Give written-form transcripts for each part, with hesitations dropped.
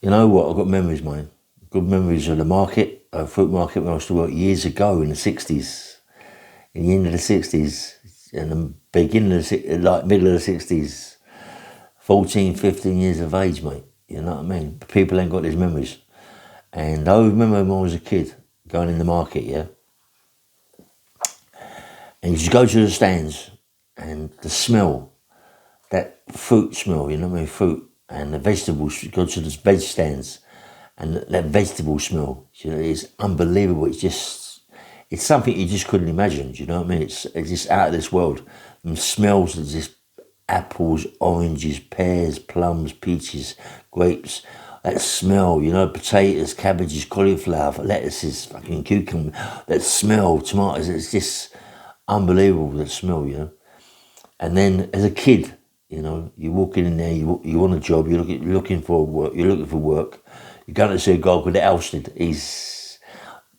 You know what? I've got memories, mate. Good memories of the market, fruit market when I used to work years ago in the 60s, in the end of the 60s, and the beginning of like middle of the 60s, 14, 15 years of age, mate. You know what I mean? People ain't got these memories. And I remember when I was a kid going in the market, yeah? And you just go to the stands and the smell, that fruit smell, you know what I mean? Fruit and the vegetables, you go to the veg stands and that vegetable smell, you know, it's unbelievable. It's something you just couldn't imagine, do you know what I mean? It's just out of this world. And smells of just apples, oranges, pears, plums, peaches, grapes. That smell, you know, potatoes, cabbages, cauliflower, lettuces, fucking cucumber. That smell, tomatoes, it's just unbelievable, that smell, you know. And then as a kid, you know, you're walking in there, you want a job, you're looking for work, you're going to see a guy called Alsted. He's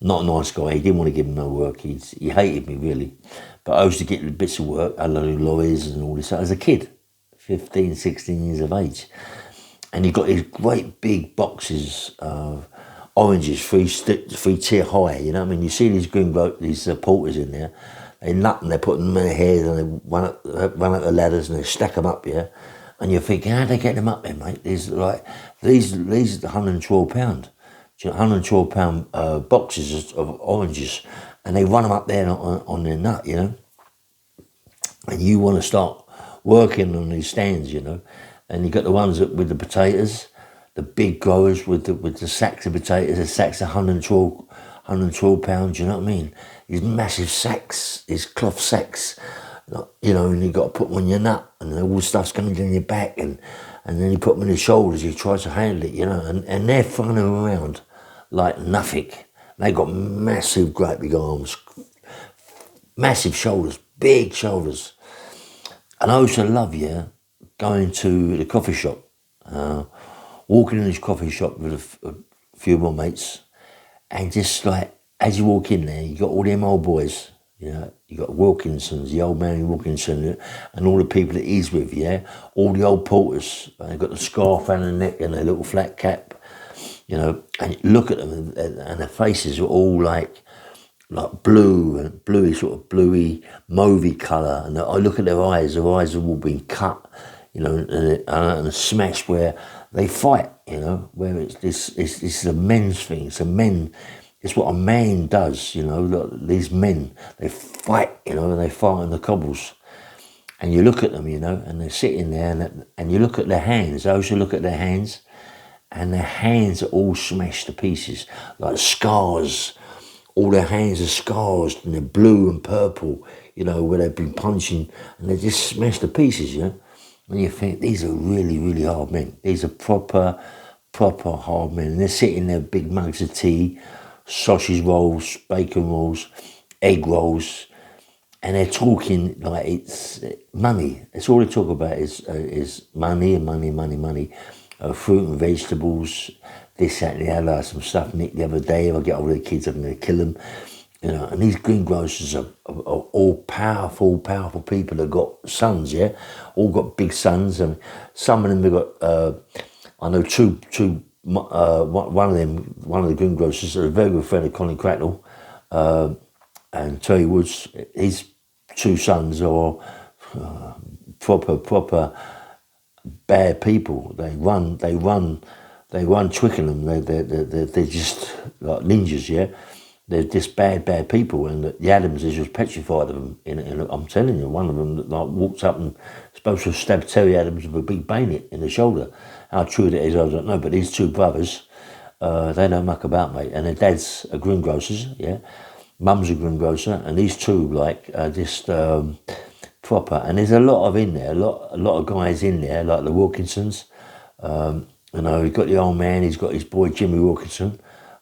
not a nice guy, he didn't want to give him no work, he hated me really. But I used to get bits of work, I learned lorries and all this as a kid, 15, 16 years of age. And you got these great big boxes of oranges, three tier high, you know what I mean? You see these these porters in there, they nut and they put them in their hairs and they run up the ladders and they stack them up, yeah? And you're thinking, how do they get them up there, mate? These are £112. £112 boxes of oranges, and they run them up there on their nut, you know? And you want to start working on these stands, you know? And you got the ones with the potatoes, the big growers with the sacks of potatoes, the sacks of £112, you know what I mean? These massive sacks, these cloth sacks, you know, and you got to put them on your nut, and all the stuff's coming down your back, and then you put them on your shoulders, you try to handle it, you know, and they're flying around like nothing. They got massive, great big arms, massive shoulders, big shoulders. And I used to love, yeah, going to the coffee shop, walking in this coffee shop with a few of my mates, and just like, as you walk in there, you got all them old boys, you know, you got Wilkinsons, the old man Wilkinson, and all the people that he's with, yeah, all the old porters, they got the scarf around their neck and their little flat cap, you know, and you look at them and their faces are all like blue and bluey, sort of bluey, mauvey colour, and I look at their eyes have all been cut, you know, and smashed where they fight, you know, where it's a men's thing, it's what a man does, you know, these men, they fight, you know, and they fight on the cobbles. And you look at them, you know, and they're sitting there, and you look at their hands, I also look at their hands, and their hands are all smashed to pieces, like scars. All their hands are scars, and they're blue and purple, you know, where they've been punching, and they're just smashed to pieces, you know. And you think, these are really, really hard men. These are proper hard men. And they're sitting there, big mugs of tea, sausage rolls, bacon rolls, egg rolls, and they're talking like it's money. It's all they talk about is money and money. Fruit and vegetables, this, that, and the other. Some stuff nicked the other day. If I get hold of the kids, I'm going to kill them. You know, and these greengrocers are all powerful people that got sons, yeah? All got big sons, and some of them have got, I know one of the greengrocers, a very good friend of Colin Cracknell, and Terry Woods, his two sons are proper bad people. They run Twickenham. They're just like ninjas, yeah. They're just bad people, and the Adams is just petrified of them. I'm telling you, one of them like walked up and supposed to have stabbed Terry Adams with a big bayonet in the shoulder. How true that is, I don't know. But these two brothers, they don't muck about, mate. And their dad's a greengrocer's, yeah. Mum's a greengrocer, and these two just proper. And there's a lot a lot of guys in there, like the Wilkinsons. You know, he's got the old man, he's got his boy Jimmy Wilkinson,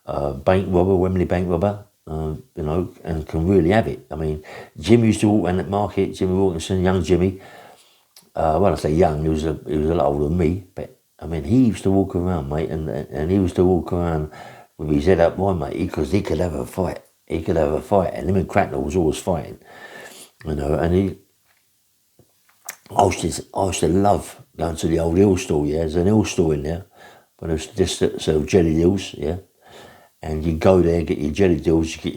Wembley bank robber, you know, and can really have it. I mean, Jimmy used to walk around that market, Jimmy Wilkinson, young Jimmy. When I say young, he was a lot older than me, but I mean, he used to walk around, mate, and he used to walk around with his head up high, mate, because he could have a fight. And him and Cracknell was always fighting, you know, and I used to love going to the old Hill store, yeah, there's an Hill store in there, but it's just sort of jelly deals, yeah. And you go there, get your jelly deals, you get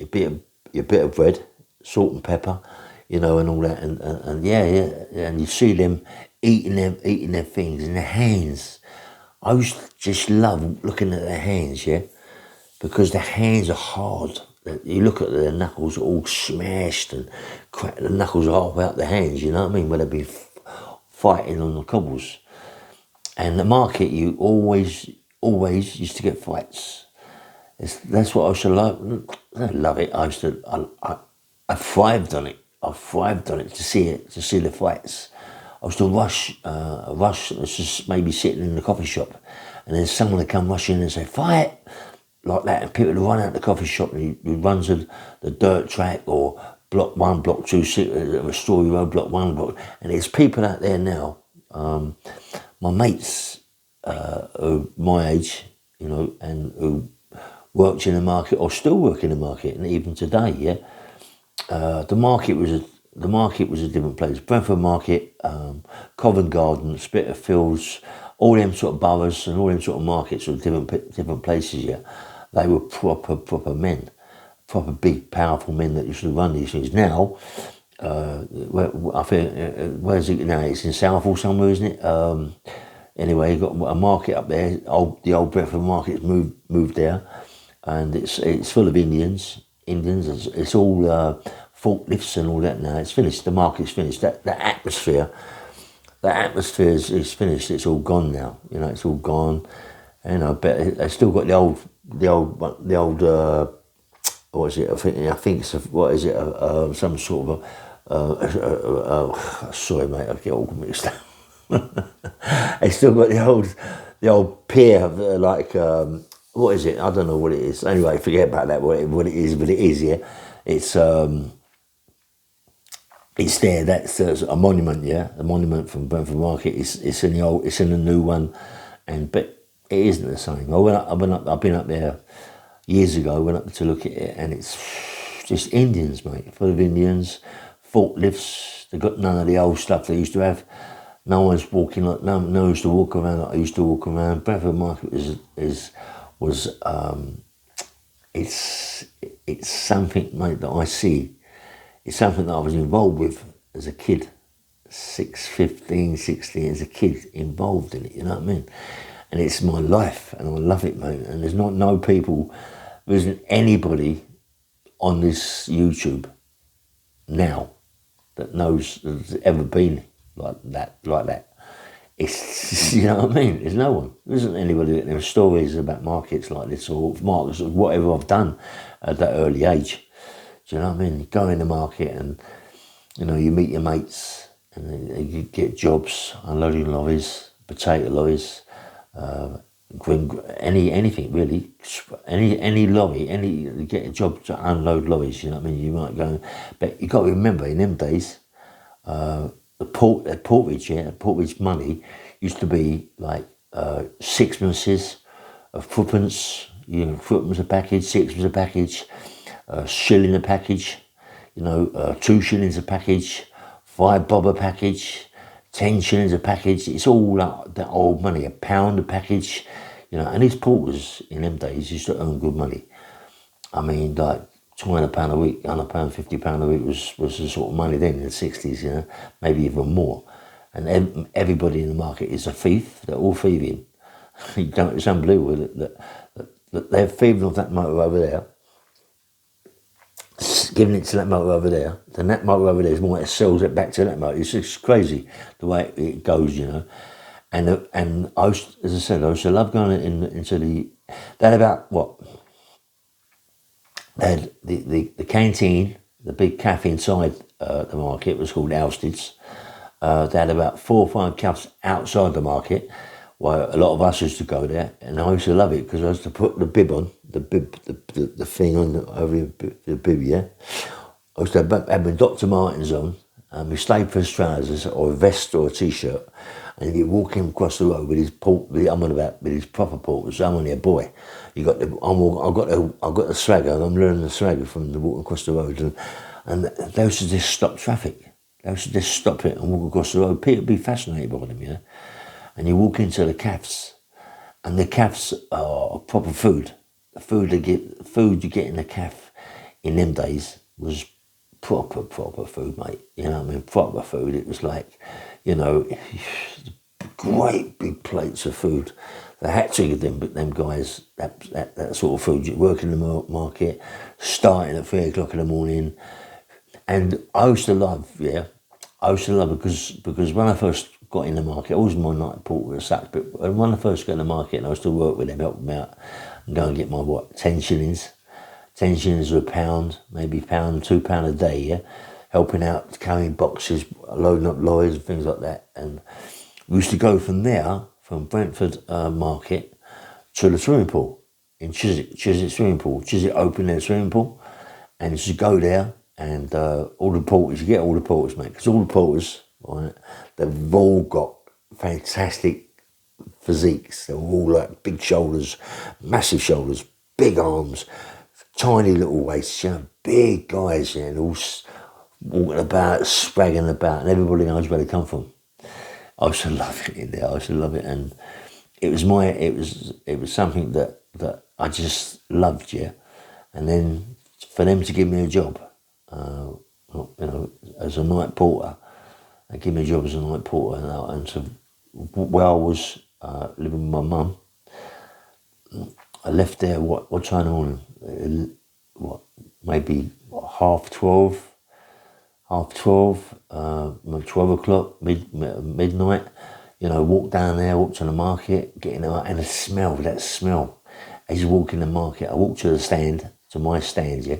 your bit of bread, salt and pepper, you know, and all that, and yeah, and you see them eating their things in their hands. I used to just love looking at their hands, yeah, because their hands are hard. You look at their knuckles all smashed and crack the knuckles half out the hands, you know what I mean, where they've been fighting on the cobbles. And the market, you always used to get fights. That's what I used to love. I love it. I thrived on it. I thrived on it to see the fights. I used to rush, just maybe sitting in the coffee shop, and then someone would come rushing in and say, fight, like that, and people would run out the coffee shop, and he runs the dirt track, or block 1, block 2, Story Road, block 1, and there's people out there now, my mates, my age, you know, and who worked in the market or still work in the market, and even today, yeah. The market was a different place. Brentford Market, Covent Garden, Spitalfields, all them sort of boroughs and all them sort of markets were different places. Yeah, they were proper men, proper big powerful men that used to run these things. Now, I think where's it now? It's in Southall somewhere, isn't it? Anyway, you got a market up there. The old Brentford Market's moved there, and it's full of Indians. It's all forklifts and all that now. It's finished. The market's finished. That atmosphere is finished. It's all gone now. You know, it's all gone. You know, but they still got the old. What is it? I think it's what is it? Some sort of sorry, mate. I get all mixed up. They still got the old pier, like. What is it? I don't know what it is. Anyway, forget about that. What it is, but it is. Yeah, it's there. That's a monument. Yeah, a monument from Brentford Market. It's in the old. It's in the new one, but it isn't the same. I've been up there years ago. I went up to look at it, and it's just Indians, mate. Full of Indians, forklifts. They got none of the old stuff they used to have. No one's walking like no one used to walk around like I used to walk around. Brentford Market it's something, mate, that I see. It's something that I was involved with as a kid, 15, 16, as a kid, involved in it, you know what I mean? And it's my life, and I love it, mate. And there's there isn't anybody on this YouTube now that knows that's ever been like that. It's, you know what I mean? There's no one. There isn't anybody that knows stories about markets like this or markets or whatever I've done at that early age. Do you know what I mean? You go in the market and, you know, you meet your mates and you get jobs, unloading lorries, potato lorries, anything really, any lorry, you get a job to unload lorries, you know what I mean? You might go, but you got to remember in them days, Portridge money used to be like sixpences, fourpence, you know, fourpence a package, sixpence a package, shilling a package, you know, 2 shillings a package, 5 bob a package, 10 shillings a package. It's all that old money, £1 a package, you know. And these porters in them days used to earn good money. I mean, like £200 a week, £100, £50 a week was the sort of money then in the 60s, you know, maybe even more. And everybody in the market is a thief. They're all thieving. It's unbelievable that they're thieving off that motor over there, giving it to that motor over there. Then that motor over there is more, it sells it back to that motor. It's just crazy the way it goes, you know. And I used, as I said, I used to love going into the. That about what. They had the canteen, the big cafe inside the market was called Alsted's. They had about 4 or 5 cafes outside the market, where a lot of us used to go there, and I used to love it because I used to put the bib on, the thing on over the bib, yeah. I used to have my Dr. Martens on, my Staples trousers or a vest or a t-shirt, and you walk him across the road with his with his proper porters. I'm only a boy. I've got the swagger, and I'm learning the swagger from the walking across the road, and they used to just stop traffic. They used to just stop it and walk across the road. People would be fascinated by them, you know. And you walk into the cafes, And the calves are proper food. The food you get in the calf in them days was proper food, mate. You know what I mean? Proper food. It was like, you know, great big plates of food. They had to give them guys that sort of food. You work in the market, starting at 3 o'clock in the morning. And I used to love it because when I first got in the market, I was my night porter as such, but when I first got in the market and I used to work with them, help them out and go and get my 10 shillings. 10 shillings or a pound, maybe pound, £2 a day, yeah? Helping out, carrying boxes, loading up lorries and things like that. And we used to go from there, from Brentford market to the swimming pool in Chiswick swimming pool. Chiswick opened their swimming pool and just go there and all the porters, you get all the porters, mate, because all the porters, right, they've all got fantastic physiques. They're all like big shoulders, massive shoulders, big arms, tiny little waists, you know, big guys, yeah, and all walking about, spragging about, and everybody knows where they come from. I used to love it in there. I used to love it, and it was something that I just loved, yeah. And then for them to give me a job, you know, as a night porter, they give me a job as a night porter, and so where I was living with my mum, I left there. What time in the morning? Maybe half 12, 12 o'clock, midnight. You know, walk down there, walk to the market, getting out, and that smell. As you walk in the market, I walked to my stand, yeah.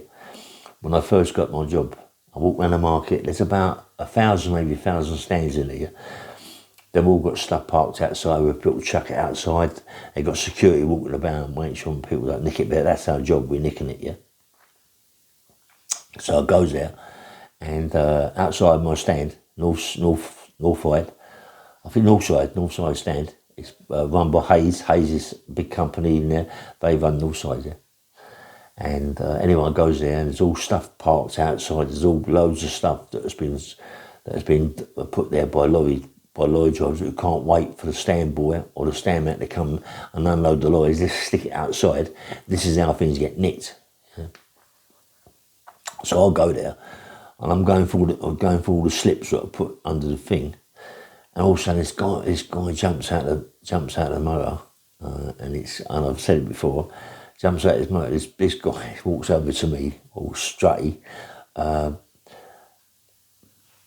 When I first got my job, I walked around the market. There's about 1,000, maybe 1,000 stands in there. They've all got stuff parked outside where people chuck it outside. They've got security walking about, making sure people don't nick it, but that's our job, we're nicking it, yeah. So I goes there, and outside my stand, north side, I think north side stand. It's run by Hayes. Hayes is a big company in there. They run north side there. And anyone goes there, and there's all stuff parked outside. There's all loads of stuff that has been put there by lorry drivers who can't wait for the stand boy or the stand man to come and unload the lorries. Just stick it outside. This is how things get nicked. Yeah. So I'll go there, and I'm going for all the slips that I put under the thing, and all of a sudden this guy jumps out of the motor, and I've said it before, jumps out of his motor. This guy walks over to me, all strutty,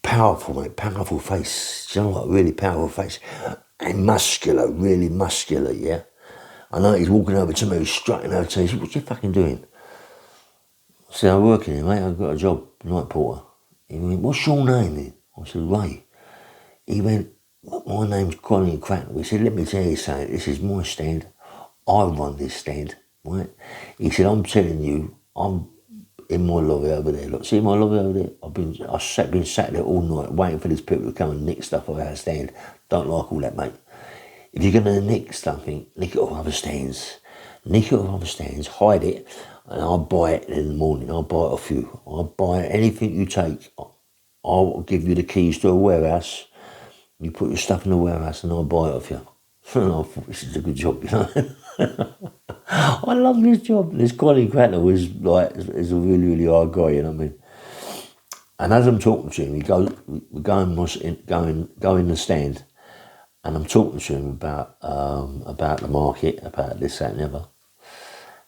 powerful, mate, powerful face. Do you know what? Really powerful face, and muscular, really muscular. Yeah, I know he's walking over to me, strutting over to me. He said, "What you fucking doing?" I said, "I'm working here, mate. I've got a job, night porter." He went, "What's your name then?" I said, "Ray." He went, "My name's Colin Cracknell." He said, "Let me tell you something. This is my stand. I run this stand, right?" He said, "I'm telling you, I'm in my lorry over there. Look, see my lorry over there? I've been sat there all night waiting for these people to come and nick stuff off our stand. Don't like all that, mate. If you're going to nick something, nick it off other stands. Nick it off other stands, hide it, and I'll buy it in the morning. I'll buy it off you. I'll buy anything you take. I'll give you the keys to a warehouse. You put your stuff in the warehouse and I'll buy it off you." And I thought, this is a good job, you know. I love this job. This Colin Cracknell is a really, really hard guy, you know what I mean. And as I'm talking to him, we go in the stand, and I'm talking to him about the market, about this, that, and the other.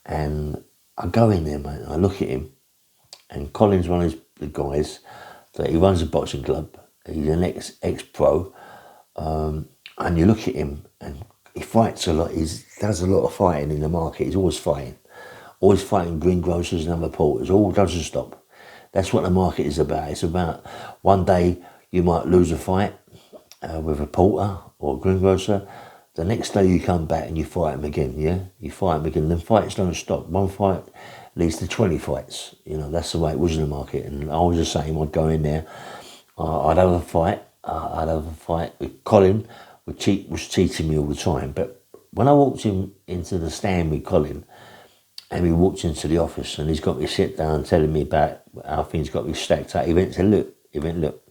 And I go in there, mate, and I look at him, and Colin's one of the guys that he runs a boxing club. He's an ex-pro, and you look at him, and he fights a lot. He does a lot of fighting in the market. He's always fighting greengrocers and other porters. All doesn't stop. That's what the market is about. It's about one day you might lose a fight with a porter or a greengrocer. The next day you come back and you fight him again, yeah? You fight him again. The fights don't stop. One fight leads to 20 fights. You know, that's the way it was in the market. And I was the same. I'd go in there. I'd have a fight. Colin was cheating me all the time. But when I walked into the stand with Colin, and we walked into the office, and he's got me sit down telling me about how things got me stacked up. He went, look.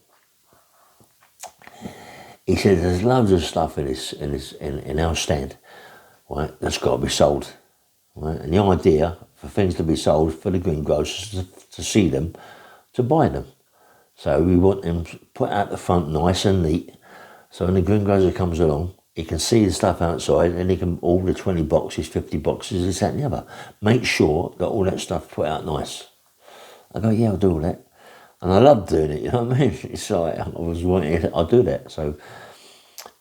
He said, "There's loads of stuff in our stand. right, that's got to be sold. Right? And the idea for things to be sold for the greengrocers to see them, to buy them. So we want them put out the front nice and neat. So when the greengrocer comes along, he can see the stuff outside and he can order 20 boxes, 50 boxes, this, that and the other. Make sure that all that stuff put out nice. I go, yeah, I'll do all that. And I love doing it, you know what I mean? It's like, I'll do that. So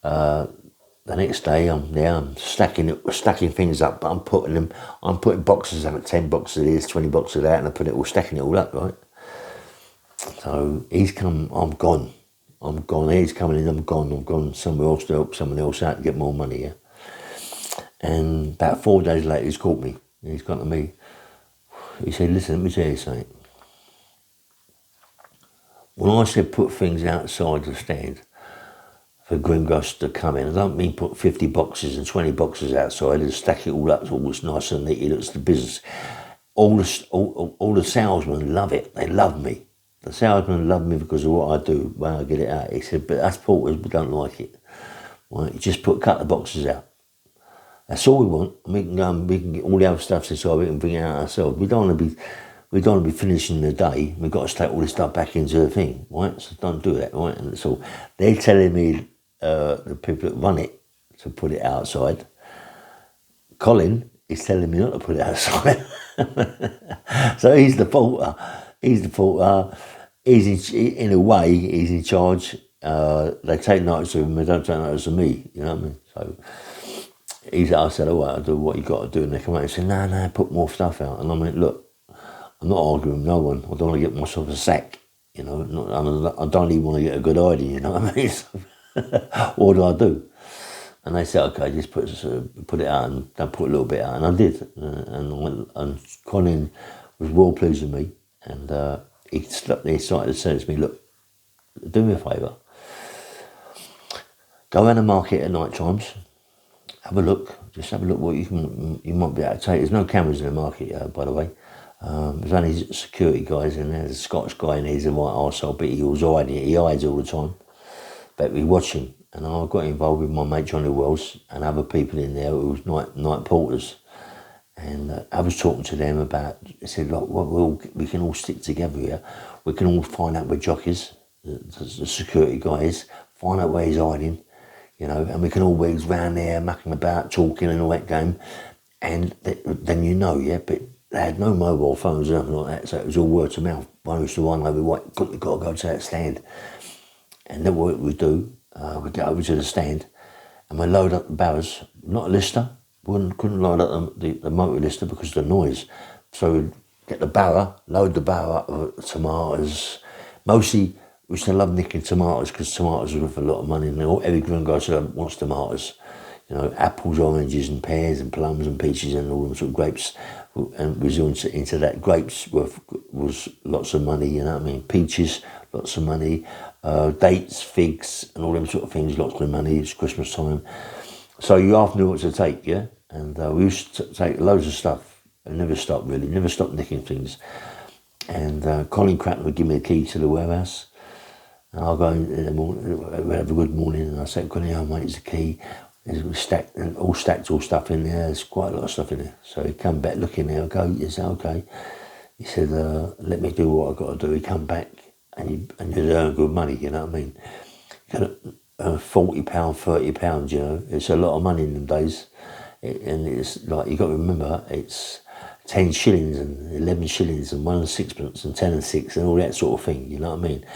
the next day I'm there, I'm stacking things up, but I'm putting boxes out, 10 boxes of this, 20 boxes of that, and stacking it all up, right? So he's come, I'm gone. He's coming in, I'm gone somewhere else to help someone else out to get more money, yeah? And about 4 days later, he's called me. He's gone to me. He said, listen, let me tell you something. When I said put things outside the stand for greengrocers to come in, I don't mean put 50 boxes and 20 boxes outside and stack it all up so it's nice and neat, it looks the business. All the salesmen love it. They love me. The salesmen love me because of what I do when I get it out. He said, but us porters, we don't like it. Right? You just put a couple of boxes out. That's all we want. We can go and we can get all the other stuff inside, we can bring it out ourselves. We don't want to be finishing the day. We've got to take all this stuff back into the thing, right? So don't do that, right? And so they're telling me, the people that run it, to put it outside. Colin is telling me not to put it outside. So he's the faulter. In a way, he's in charge. They take notice of him, they don't take notice of me, you know what I mean? So I said, all right, I'll do what you got to do. And they come out and say, no, put more stuff out. And I mean, look, I'm not arguing with no one. I don't want to get myself a sack, you know. I don't even want to get a good idea, you know what I mean? So, what do I do? And they said, okay, just put it out and put a little bit out. And I did. And Colin was well pleased with me. And he started to say to me, look, do me a favour. Go around the market at night times. Have a look. Just have a look what you might be able to take. There's no cameras in the market, by the way. There's only security guys in there. There's a Scottish guy in there. He's a right arsehole, but he was hiding. He hides all the time. But we watch him. And I got involved with my mate Johnny Wells and other people in there who was night porters. And I was talking to them about, I said, look, we can all stick together here. We can all find out where Jock is, the security guy is, find out where he's hiding, you know, and we can all be round there mucking about, talking and all that game. And then you know, yeah, but they had no mobile phones or nothing like that, so it was all word of mouth. One used to run over, we've got to go to that stand. And then what we do, we get over to the stand and we load up the barrows, not a lister. Couldn't load up the motor lister because of the noise. So we'd get the barrow, load the barrow up with tomatoes. Mostly we used to love nicking tomatoes because tomatoes are worth a lot of money and every greengrocer wants tomatoes. You know, apples, oranges and pears and plums and peaches and all them sort of grapes. And we was into that. Grapes was lots of money, you know what I mean? Peaches, lots of money. Dates, figs and all them sort of things, lots of money. It's Christmas time. So you half knew what to take, yeah? And we used to take loads of stuff and never stopped nicking things. And Colin Cratton would give me the key to the warehouse. And I'll go in the morning, we'd have a good morning, and I say, Colin, oh mate, it's the key. There's all stuff in there, there's quite a lot of stuff in there. So he'd come back, look in there, I go, yes, okay. He said, let me do what I've got to do. He'd come back and you'd earn good money, you know what I mean? You got £40, £30, you know, it's a lot of money in them days. And it's like, you got to remember, it's 10 shillings and 11 shillings and 1 and sixpence and 10 and 6 and all that sort of thing, you know what I mean?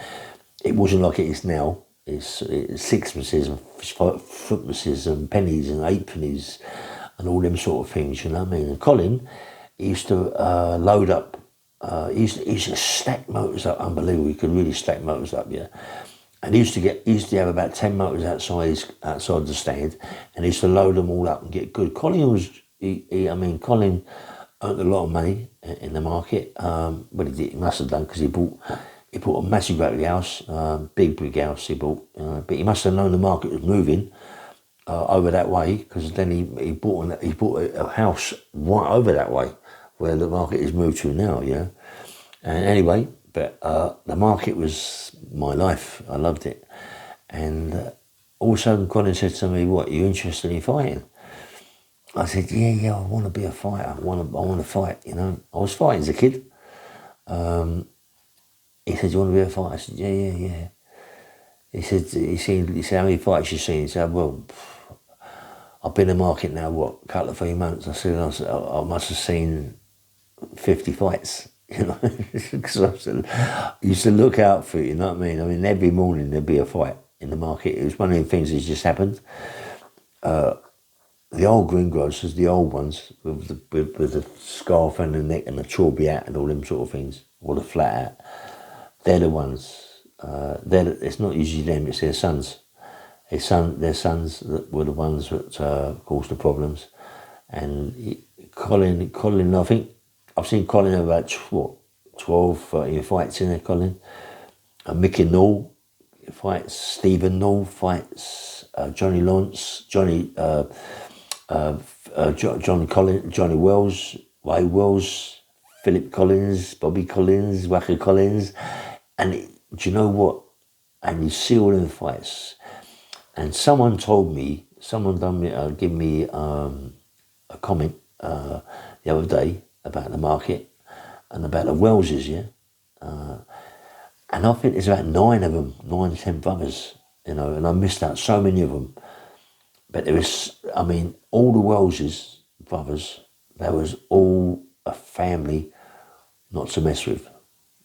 It wasn't like it is now. It's sixpences and footpences and pennies and eightpennies and all them sort of things, you know what I mean? And Colin, he used to load up, he used to stack motors up, unbelievable. He could really stack motors up, yeah. And he used to have about 10 motors outside the stand, and he used to load them all up and get good. Colin Colin earned a lot of money in the market. But he must have done because he bought a massive great house, big brick house he bought. But he must have known the market was moving over that way, because then he bought a house right over that way where the market is moved to now, yeah. And anyway, but the market was my life. I loved it. And all of a sudden Colin said to me, what, are you interested in fighting? I said, yeah, I want to be a fighter. I want to fight, you know. I was fighting as a kid. He said, you want to be a fighter? I said, yeah. He said, how many fights you seen? He said, well, I've been in the market now, what, a couple of 3 months. I said, I must have seen 50 fights, you know. Because I used to look out for it, you know what I mean? I mean, every morning there'd be a fight in the market. It was one of the things that just happened. The old greengrocers, the old ones, with the scarf and the neck and the chorby hat and all them sort of things, or the flat hat, they're the ones. It's not usually them; it's their sons. Their sons that were the ones that caused the problems. And Colin, I think I've seen Colin have about 12, 13 fights in there. Colin, Mickey Knoll fights, Stephen Knoll fights, Johnny Lawrence, Johnny Johnny Wells, Ray Wells, Philip Collins, Bobby Collins, Wacker Collins, and do you know what? And you see all them fights. And someone gave me a comment the other day about the market and about the Wellses, yeah. And I think there's about 9 of them, 9 to 10 brothers, you know, and I missed out so many of them. But there was, I mean, all the Wellses brothers, they was all a family not to mess with.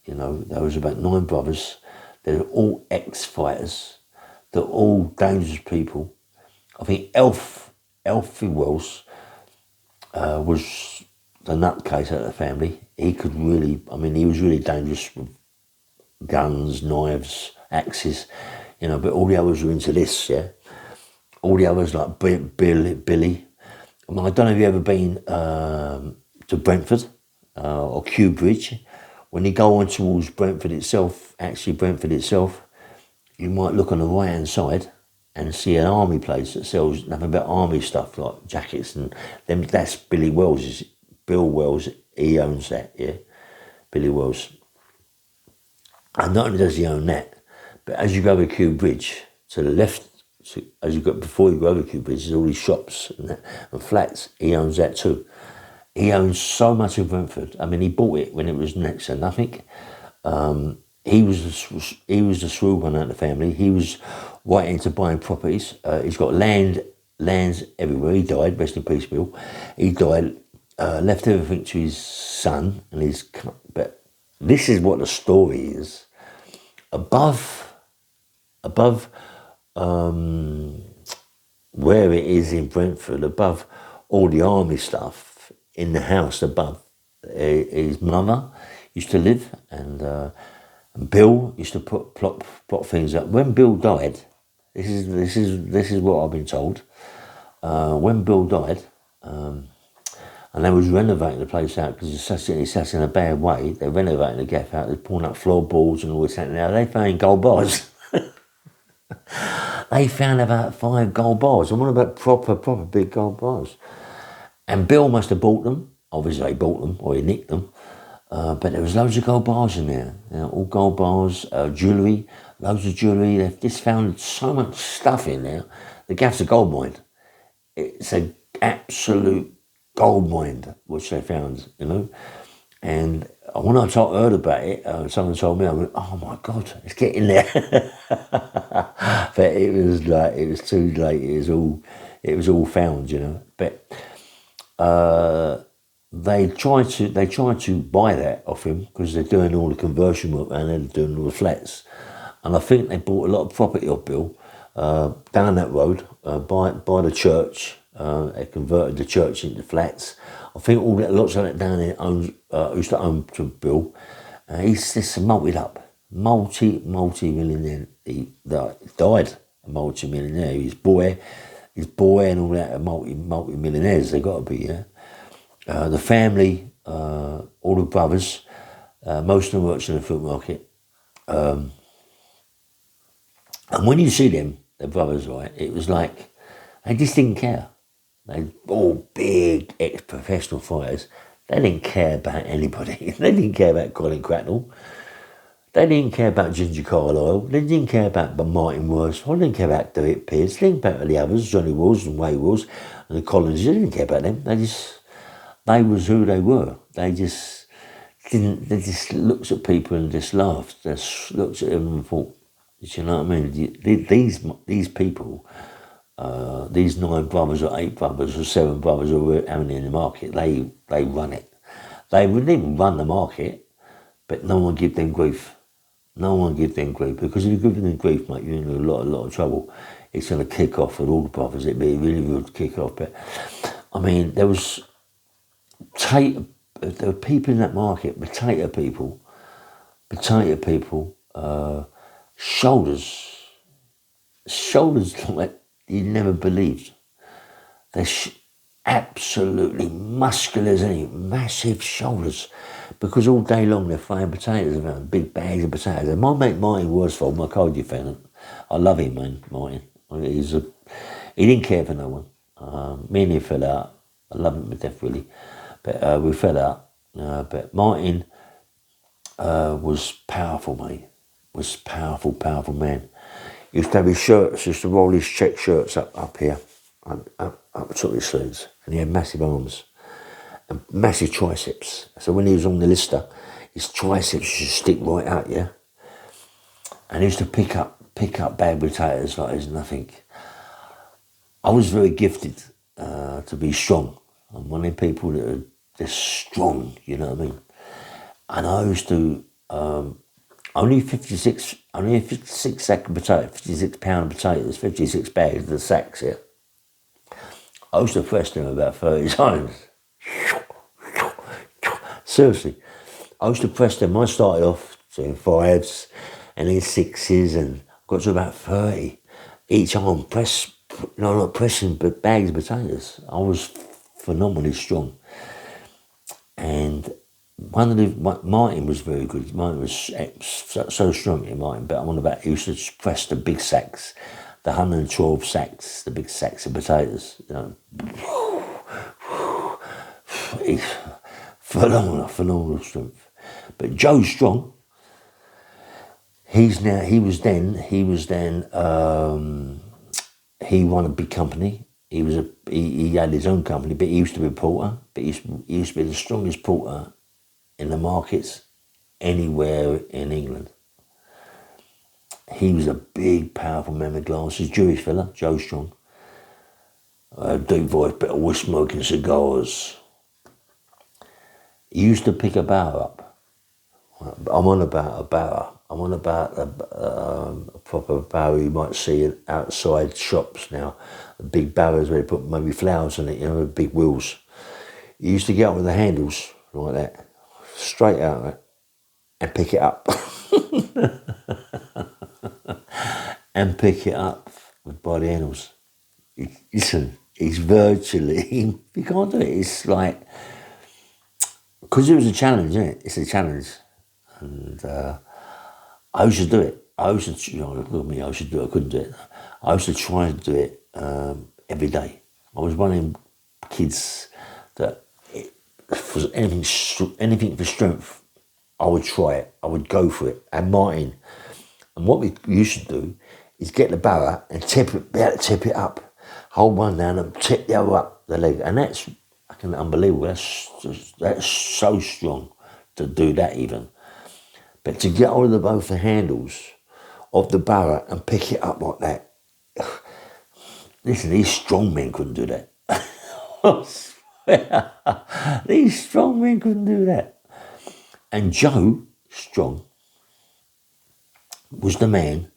You know, there was about 9 brothers. They're all ex-fighters. They're all dangerous people. I think Alfie Wells was the nutcase out of the family. He could really, I mean, he was really dangerous with guns, knives, axes, you know, but all the others were into this, yeah. All the others like Billy. I mean, I don't know if you've ever been to Brentford or Kew Bridge. When you go on towards Brentford itself, you might look on the right hand side and see an army place that sells nothing but army stuff like jackets and them. That's Billy Wells. Bill Wells, he owns that, yeah. Billy Wells. And not only does he own that, but as you go over Kew Bridge to the left, before you go over Kew Bridge, there's all these shops and flats. He owns that too. He owns so much of Brentford. I mean, he bought it when it was next to nothing. He was the shrewd one out of the family. He was right into buying properties. He's got lands everywhere. He died, rest in peace, Bill. He died, left everything to his son and his. But this is what the story is. Above where it is in Brentford, above all the army stuff in the house above, his mother used to live, and Bill used to plot things up. When Bill died, this is what I've been told. When Bill died, and they was renovating the place out because it's such in a bad way. They're renovating the gaff out. They're pulling up floorboards and all this. Now they found gold bars. They found about 5 gold bars. I'm on about proper big gold bars. And Bill must have bought them. Obviously, he bought them or he nicked them. But there was loads of gold bars in there. You know, all gold bars, jewellery, loads of jewellery. They've just found so much stuff in there. The gaff's a gold mine. It's an absolute gold mine, which they found, you know. And when I heard about it, someone told me, I went, oh my God, it's getting there. But it was too late. It was all found, you know. But they tried to buy that off him because they're doing all the conversion work and they're doing all the flats. And I think they bought a lot of property off Bill down that road by the church. They converted the church into flats. I think lots of that down there used to own to Bill. He's just multi-millionaire. He died a multi-millionaire. His boy and all that are multi-millionaires. They got to be, yeah. The family, all the brothers, most of them works in the food market. And when you see them, the brothers, right, it was like they just didn't care. They all big ex-professional fighters. They didn't care about anybody. They didn't care about Colin Cracknell. They didn't care about Ginger Carlisle. They didn't care about Martin Worsfold. They didn't care about Derek Pearce. They didn't care about the others, Johnny Wills and Way Wills and the Collins. They didn't care about them. They was who they were. They just looked at people and just laughed. Just looked at them and thought, you know what I mean? These people, these 9 brothers or 8 brothers or 7 brothers who were having in the market, they run it. They wouldn't even run the market, but no one give them grief. No one give them grief, because if you give them grief, mate, you're in a lot of trouble. It's going to kick off with all the brothers. It'd be really good kick off. But I mean, there were people in that market, potato people, shoulders like you never believed. They're absolutely muscular as any, massive shoulders, because all day long they're throwing potatoes around, big bags of potatoes. And my mate Martin Worsfold, my cardio fan, I love him, man, Martin. He didn't care for no one. Me and him fell out. I love him to death, really. But we fell out. But Martin was powerful, mate. Was powerful man. He used to have his shirts, used to roll his check shirts up here, up to his sleeves. And he had massive arms and massive triceps. So when he was on the lister, his triceps used to stick right out, yeah? And he used to pick up bag potatoes like there's nothing. I was very gifted to be strong. I'm one of the people that are just strong, you know what I mean? And I used to, only 56 sack of potato, 56 pound of potatoes, 56 bags of the sacks here. I used to press them about 30 times. Seriously. I used to press them. I started off doing 5s and then 6s and got to about 30. Each arm not pressing, but bags of potatoes. I was phenomenally strong. And Martin was very good. Martin was so strong in Martin, but I'm on about, he used to press the big sacks, the 112 sacks, the big sacks of potatoes, you know. Phenomenal strength. But Joe Strong, he won a big company. He had his own company, but he used to be a porter, but he used to be the strongest porter in the markets anywhere in England. He was a big, powerful man with glasses, Jewish fella, Joe Strong. Deep voice, but always smoking cigars. He used to pick a barrow up. I'm on about a barrow. I'm on about a proper barrow you might see outside shops now. Big barrows where they put maybe flowers in it, you know, with big wheels. You used to get up with the handles like that, straight out of it, and pick it up. And pick it up by the handles. Listen, it's virtually, you can't do it. It's like, because it was a challenge, isn't it? It's a challenge. And I used to do it. Look at me, I used to do it. I couldn't do it. I used to try and do it every day. I was one of them kids that for anything for strength, I would try it. I would go for it. And Martin. And what we used to do is get the barrow and tip it up. Hold one down and tip the other up the leg. And that's fucking unbelievable. That's so strong to do that even. But to get hold of both the handles of the barrow and pick it up like that. Listen, these strong men couldn't do that. I swear. These strong men couldn't do that. And Joe Strong was the man,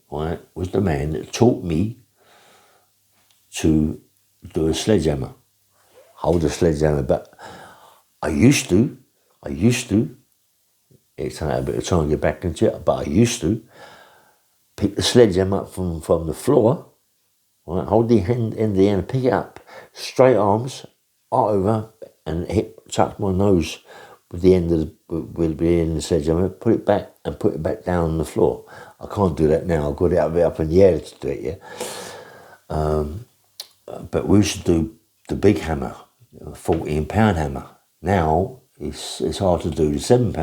right? Was the man that taught me to do a sledgehammer, hold a sledgehammer. But I used to, it's taken a bit of time to get back into it, but I used to pick the sledgehammer up from the floor, right? Hold the end of the end, pick it up, straight arms, over, and touch my nose with the end of the sledgehammer, put it back and put it back down on the floor. I can't do that now. I've got it up in the air to do it, yeah. But we used to do the big hammer, a 14-pound hammer. Now it's hard to do the £7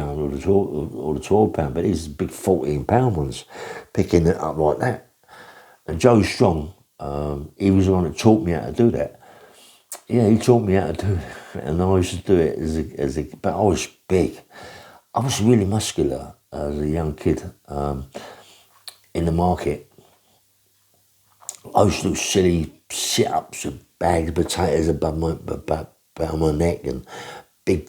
or the £12, but these big £14 ones, picking it up like that. And Joe Strong, he was the one that taught me how to do that. Yeah, he taught me how to do it, and I used to do it but I was big. I was really muscular as a young kid in the market. I used to do silly sit-ups with bags of potatoes above my neck and big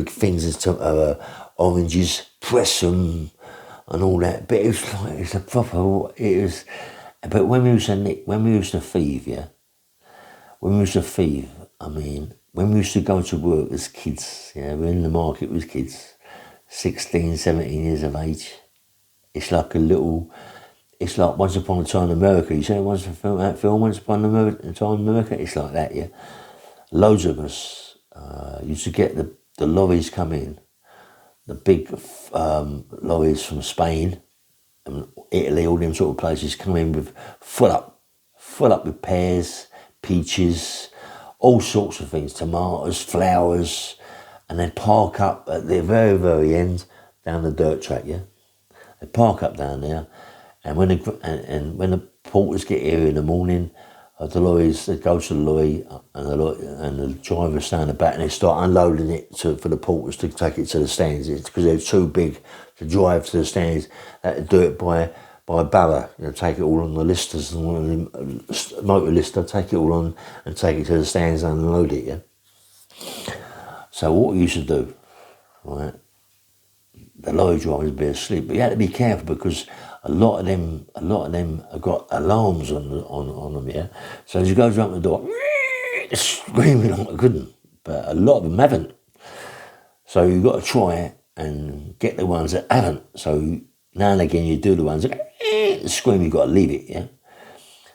things of oranges, press them and all that. But it was like, it's a proper, it was, but when we used to thieve, yeah, I mean, when we used to go to work as kids, yeah, we're in the market with kids, 16, 17 years of age. It's like it's like Once Upon a Time in America. You see Once Upon a Time in America? It's like that, yeah. Loads of us used to get the lorries come in, the big lorries from Spain and Italy, all them sort of places come in with full up with pears, peaches, all sorts of things, tomatoes, flowers, and they park up at the very, very end down the dirt track, yeah? They park up down there, and when the porters get here in the morning, the lorries, they go to the lorry, and the driver stand back and they start unloading it for the porters to take it to the stands. It's because they're too big to drive to the stands. They had to do it by barrow, take it all on the listers, and one of them motor lister, take it all on and take it to the stands and unload it, yeah? So what we used to do, right, the lorry drivers would be asleep, but you had to be careful because a lot of them have got alarms on them, yeah? So as you go to open the door, screaming like I couldn't, but a lot of them haven't. So you've got to try and get the ones that haven't. So now and again you do the ones that scream, you've got to leave it, yeah?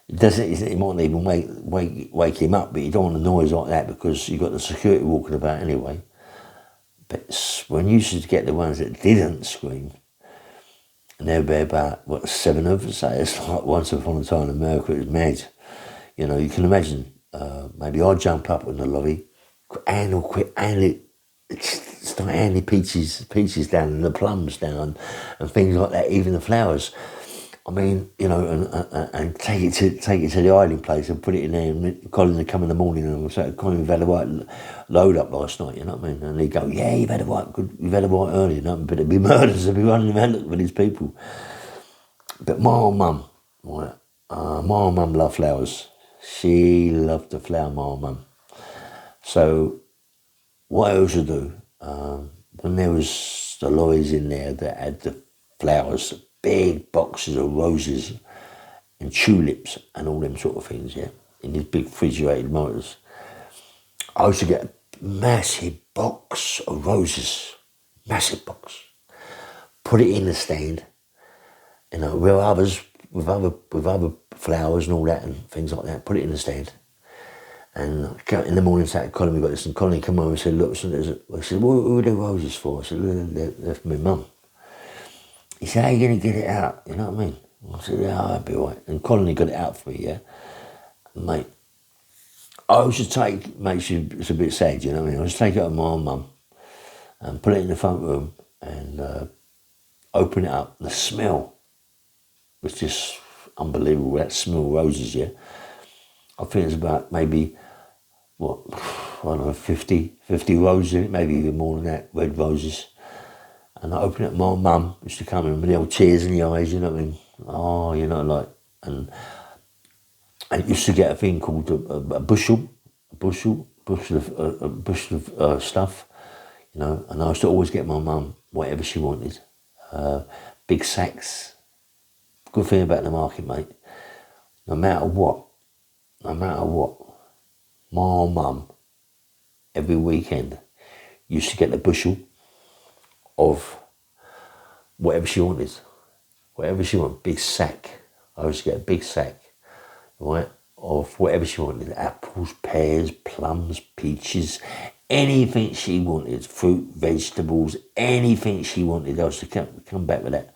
It might even wake him up, but you don't want a noise like that because you've got the security walking about anyway. But when you used to get the ones that didn't scream, and there'd be about, 7 of us, it's like Once Upon a Time in America, it was mad. You can imagine, maybe I'd jump up in the lorry, start handing peaches down and the plums down and things like that, even the flowers. I mean, and take it to the hiding place and put it in there. And Colin would come in the morning and say, "Colin, we've had a right load up last night." You know what I mean? And he'd go, "Yeah, you've had a right early." But it'd be murders. They'd be running around looking for these people. But my old mum, right? My old mum loved flowers. She loved the flower, my old mum. So what I used to do when there was the lorries in there that had the flowers, big boxes of roses and tulips and all them sort of things, yeah, in these big refrigerated motors. I used to get a massive box of roses, massive box, put it in the stand, with other flowers and all that and things like that, put it in the stand. And in the morning, say, Colin, we got this, and Colin come over and said, "Look," I said, "What are the roses for?" I said, "They're for my mum." He said, "How are you going to get it out?" You know what I mean? I said, "Yeah, I'll be all right." And Colin got it out for me, yeah? Mate, I used to take, makes you, it's a bit sad, you know what I mean? I used to take it to my own mum and put it in the front room and open it up. The smell was just unbelievable, that smell of roses, yeah? I think it's about maybe, I don't know, 50 roses in it, maybe even more than that, red roses. And I opened it, my mum used to come in with the old tears in the eyes, you know what I mean? Oh, and it used to get a thing called a bushel of stuff, and I used to always get my mum whatever she wanted. Big sacks. Good thing about the market, mate, no matter what, my mum, every weekend, used to get the bushel of whatever she wanted, big sack. I used to get a big sack, right, of whatever she wanted, apples, pears, plums, peaches, anything she wanted, fruit, vegetables, anything she wanted. I used to come back with that.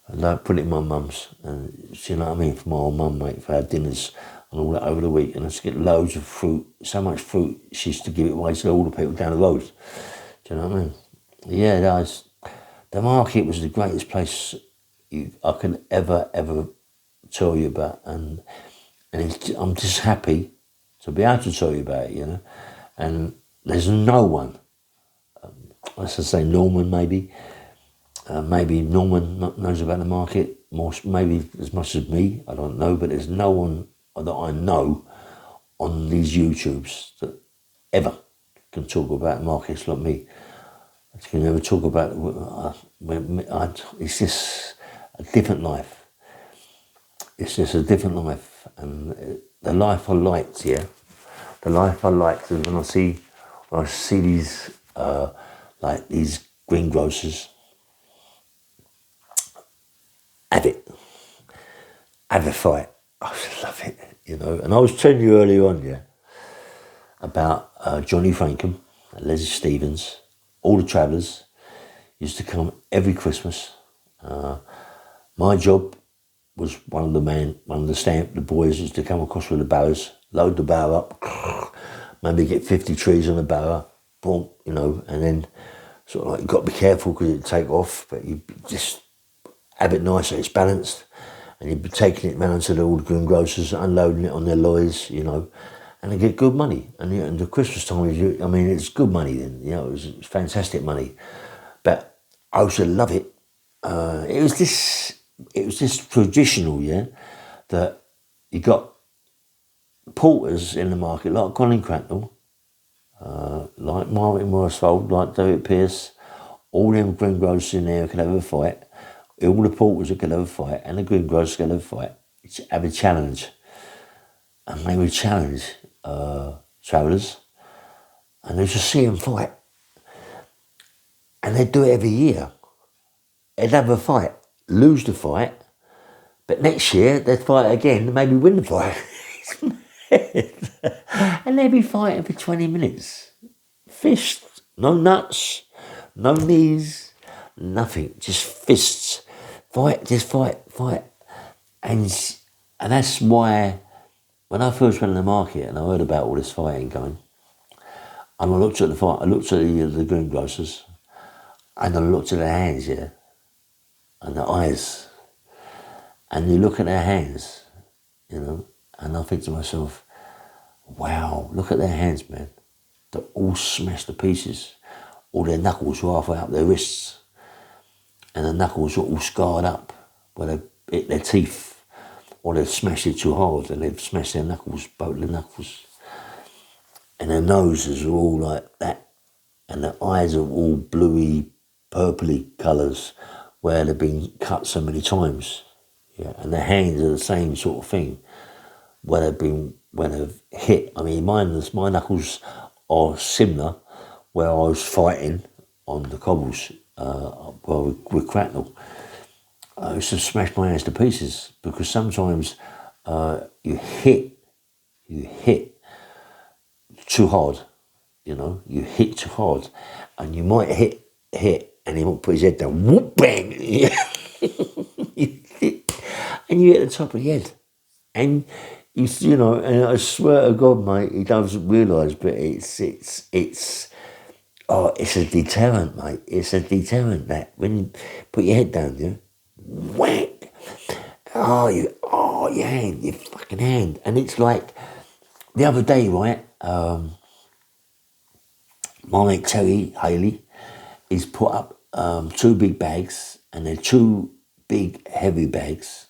And I'd put it in my mum's, and you know what I mean, for my old mum, mate, for our dinners and all that over the week. And I used to get loads of fruit, so much fruit, she used to give it away to all the people down the road. Do you know what I mean? Yeah, the market was the greatest place I can ever tell you about, and I'm just happy to be able to tell you about it, you know. And there's no one, let's just say Norman maybe Norman knows about the market more, maybe as much as me, I don't know, but there's no one that I know on these YouTubes that ever can talk about markets like me. I can never talk about it's just a different life. It's just a different life, and the life I liked, yeah. The life I liked is when I see these like these greengrocers have a fight. I just love it, you know. And I was telling you earlier on, yeah, about Johnny Frankham, Leslie Stevens, all the travellers used to come every Christmas. My job was one of the boys used to come across with the barrows, load the barrow up, maybe get 50 trees on the barrow, boom, you know, and then sort of like, you've got to be careful because it'd take off, but you just have it nice so it's balanced, and you'd be taking it round to all the greengrocers, unloading it on their lorries, you know, and they get good money. And the Christmas time, it's good money then, you know, it was fantastic money. But I used to love it. It was this traditional, yeah, that you got porters in the market like Colin Cracknell, like Martin Morrisfold, like David Pearce, all them greengrocers in there could have a fight. All the porters could have a fight, and the greengrocers could have a fight. Have a challenge, and they would challenge travellers, and they just see them fight, and they'd do it every year. They'd have a fight, lose the fight, but next year they'd fight again and maybe win the fight. And they'd be fighting for 20 minutes. Fists, no nuts, no knees, nothing, just fists. Fight, just fight. And that's why when I first went to the market and I heard about all this fighting going, and I looked at the fight, I looked at the greengrocers, and I looked at their hands, yeah, and their eyes, and you look at their hands, you know, and I think to myself, wow, look at their hands, man. They're all smashed to pieces. All their knuckles are halfway up their wrists, and the knuckles are all scarred up where they hit their teeth, or they've smashed it too hard and they've smashed their knuckles, both their knuckles. And their noses are all like that, and their eyes are all bluey, purpley colours where they've been cut so many times. Yeah, and their hands are the same sort of thing where they've hit. I mean, my knuckles are similar where I was fighting on the cobbles with Cracknell. I used to smash my hands to pieces because sometimes you hit too hard, you know, you hit too hard, and you might hit, and he might put his head down, whoop, bang, and you hit the top of your head, and you know, and I swear to God, mate, he doesn't realise, but it's a deterrent, mate. It's a deterrent that when you put your head down, yeah, whack, your hand, your fucking hand, and it's like the other day, right? My mate Terry Haley, he's put up 2 big bags, and they're 2 big heavy bags,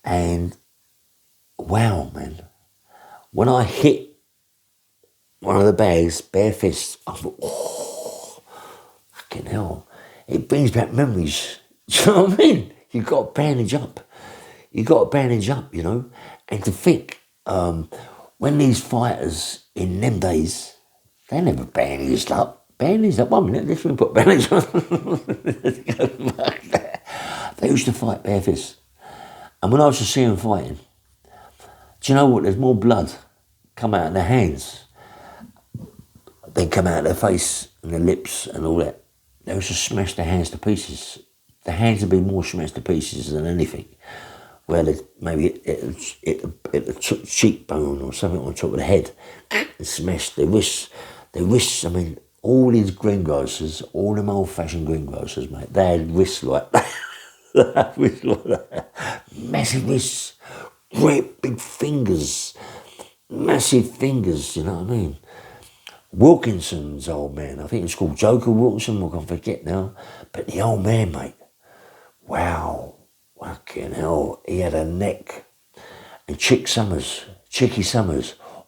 and wow, man, when I hit one of the bags, bare fists, I thought, oh, fucking hell, it brings back memories. Do you know what I mean? You've got to bandage up. You know, and to think, when these fighters in them days, they never bandaged up. 1 minute, let's put bandage on. They used to fight bare fists. And when I used to see them fighting, do you know what? There's more blood come out of their hands than come out of their face and their lips and all that. They used to smash their hands to pieces. The hands would be more smashed to pieces than anything. Where they maybe hit the cheekbone or something on top of the head and smashed their wrists. I mean, all these greengrocers, all them old-fashioned greengrocers, mate, they had wrists like that. They had wrists like that. Massive wrists, great big fingers, massive fingers, you know what I mean? Wilkinson's old man, I think it's called Joker Wilkinson, I can forget now, but the old man, mate, wow, fucking hell, he had a neck. And Chicky Summers,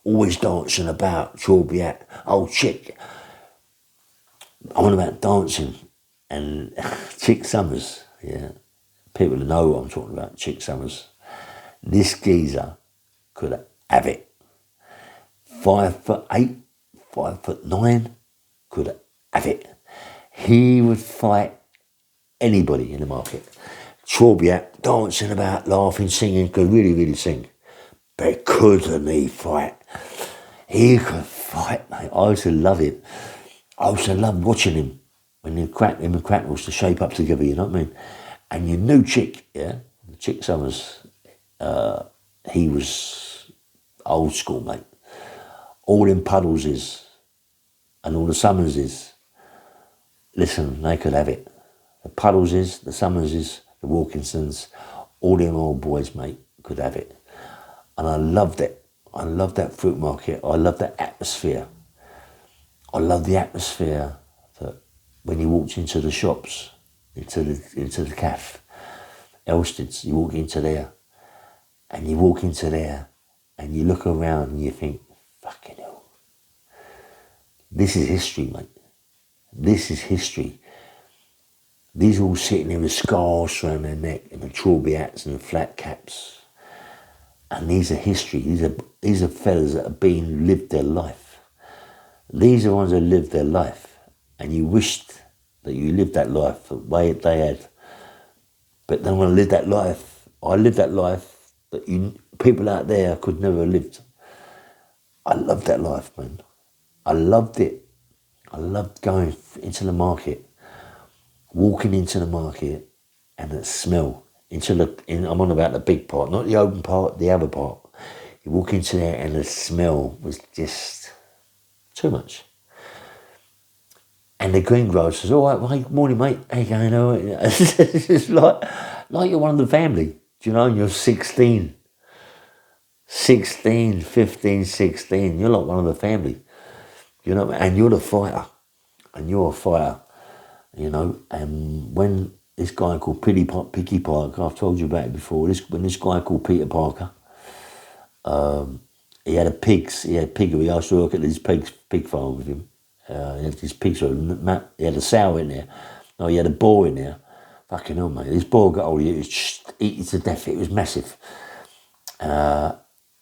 always dancing about, Chorby hat, old chick, on about dancing, and Chick Summers, yeah, people know what I'm talking about, Chick Summers. This geezer could have it. 5'8", 5'9", could have it. He would fight anybody in the market. Chorby dancing about, laughing, singing, could really, really sing. But couldn't he fight? He could fight, mate. I used to love it. I used to love watching him when him and Cracknell used to shape up together, you know what I mean? And your new Chick, yeah, Chick Summers, he was old school, mate. All them Puddleses and all the Summerses, listen, they could have it. The Puddleses, the Summerses, the Wilkinsons, all them old boys, mate, could have it. And I loved it. I loved that fruit market. I loved that atmosphere. I loved the atmosphere that when you walked into the shops, into the cafe, Elsted's, you walk into there, and you look around and you think, fucking hell. This is history, mate. This is history. These are all sitting there with scarves around their neck and the trawby hats and the flat caps. And these are history. These are fellas that have lived their life. These are ones that lived their life. And you wished that you lived that life the way they had. But then when I lived that life, that people out there could never have lived. I loved that life, man. I loved it. I loved going into the market, walking into the market, and the smell. I'm on about the big part, not the open part, the other part. You walk into there and the smell was just too much. And the greengrocers, all right, well, morning, mate. How you going? All right? It's just like you're one of the family, do you know? And you're 16, 15, 16. You're like one of the family, you know? And you're the fighter, and you're a fighter, you know? And when this guy called Picky Parker, I've told you about it before. When this guy called Peter Parker, he had piggery. I used to work at this pig farm with him. He had these pigs. He had a sow in there. No, he had a boar in there. Fucking hell, mate. This boar got hold of it. It was just eaten to death. It was massive. I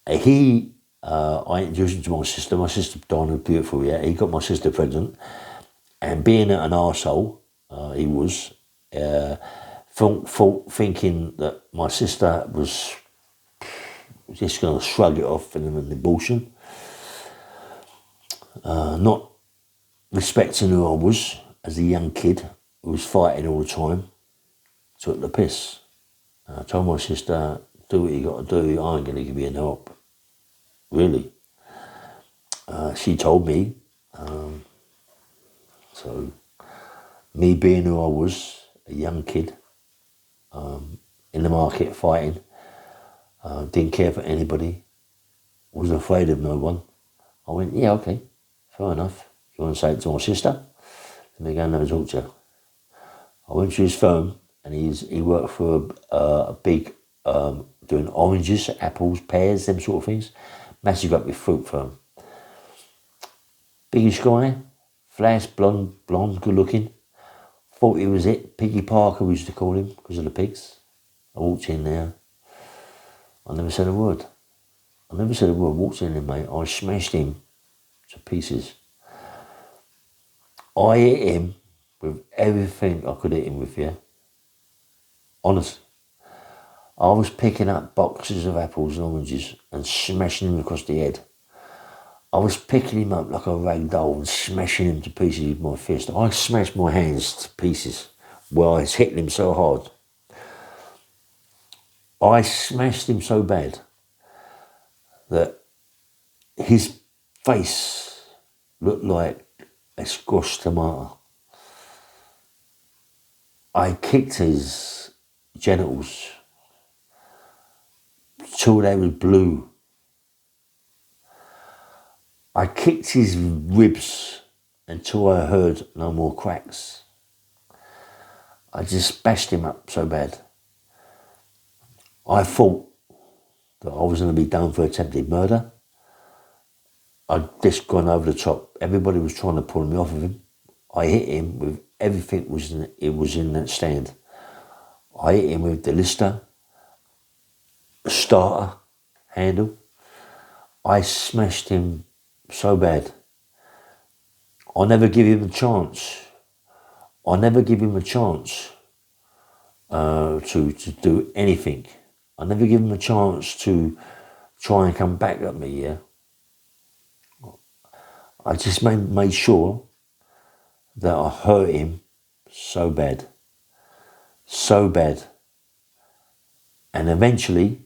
introduced him to my sister. My sister, Donna, beautiful, yeah. He got my sister pregnant. And being an arsehole, he was, thinking that my sister was just going to shrug it off and an abortion. Not respecting who I was as a young kid who was fighting all the time, took the piss. I told my sister, do what you got to do, I ain't going to give you any help. Really. She told me, so me being who I was, a young kid, in the market fighting, didn't care for anybody, wasn't afraid of no one. I went, yeah, okay, fair enough. You want to say it to my sister? Let me go and have a talk to her. I went to his firm, and he worked for a big, doing oranges, apples, pears, them sort of things. Massive up with fruit firm. Biggish guy, flash, blonde, good looking. Thought he was it. Piggy Parker, we used to call him because of the pigs. I walked in there. I never said a word. Walked in there, mate. I smashed him to pieces. I hit him with everything I could hit him with, yeah. Honest. I was picking up boxes of apples and oranges and smashing him across the head. I was picking him up like a rag doll and smashing him to pieces with my fist. I smashed my hands to pieces where I was hitting him so hard. I smashed him so bad that his face looked like a squash tomato. I kicked his genitals till they was blue. I kicked his ribs until I heard no more cracks. I just bashed him up so bad. I thought that I was going to be done for attempted murder. I'd just gone over the top. Everybody was trying to pull me off of him. I hit him with everything it was in that stand. I hit him with the lister, the starter handle. I smashed him so bad. I never give him a chance. I never give him a chance to do anything. I never give him a chance to try and come back at me, yeah. I just made sure that I hurt him so bad. So bad. And eventually,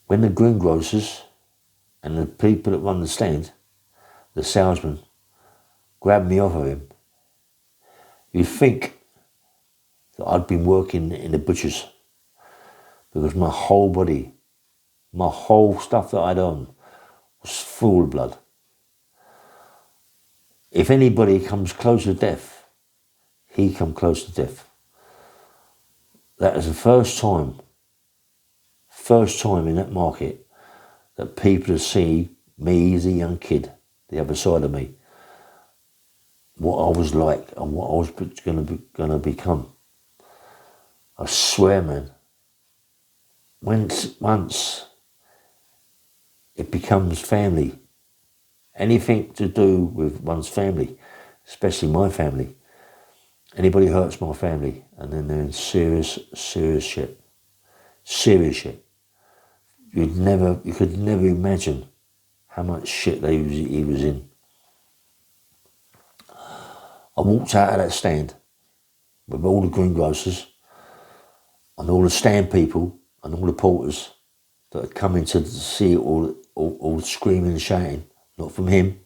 when the greengrocers and the people that run the stand, the salesman, grabbed me off of him, you'd think that I'd been working in the butchers, because my whole body, my whole stuff that I'd on was full of blood. If anybody comes close to death, he come close to death. That was the first time in that market that people would see me as a young kid, the other side of me, what I was like and what I was going to become. I swear, man, once it becomes family, anything to do with one's family, especially my family, anybody hurts my family, and then they're in serious shit. Serious shit. You could never imagine how much shit he was in. I walked out of that stand with all the greengrocers and all the stand people and all the porters that had come in to see it all screaming and shouting, not from him,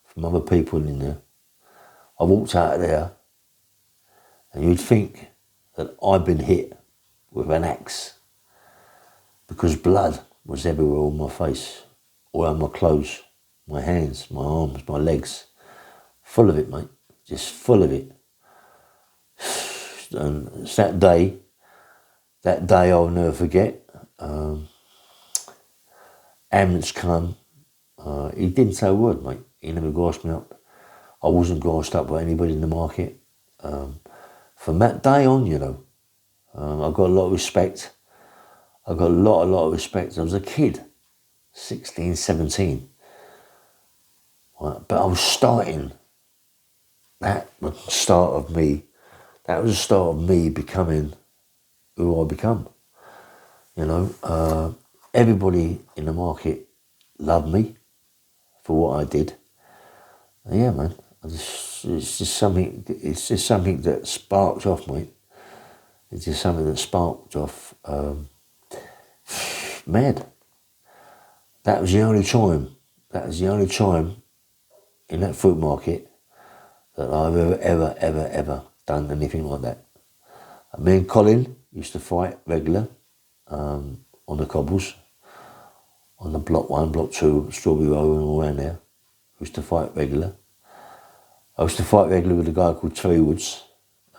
from other people in there. I walked out of there, and you'd think that I'd been hit with an axe, because blood was everywhere on my face, all on my clothes, my hands, my arms, my legs, full of it, mate, just full of it. And it's that day I'll never forget. Ambulance come, he didn't say a word, mate. He never gassed me up. I wasn't gassed up by anybody in the market. From that day on, you know, I got a lot of respect. I got a lot of respect. I was a kid, 16, 17. Right? But I was starting. That was the start of me. That was the start of me becoming who I become. You know, everybody in the market loved me for what I did. And yeah, man, it's just something that sparked off, mate. It's just something that sparked off. Mad. That was the only time in that fruit market that I've ever done anything like that. Me and Colin used to fight regular on the cobbles, on the block 1, block 2, Strawberry Road and all around there. Used to fight regular. I used to fight regular with a guy called Terry Woods.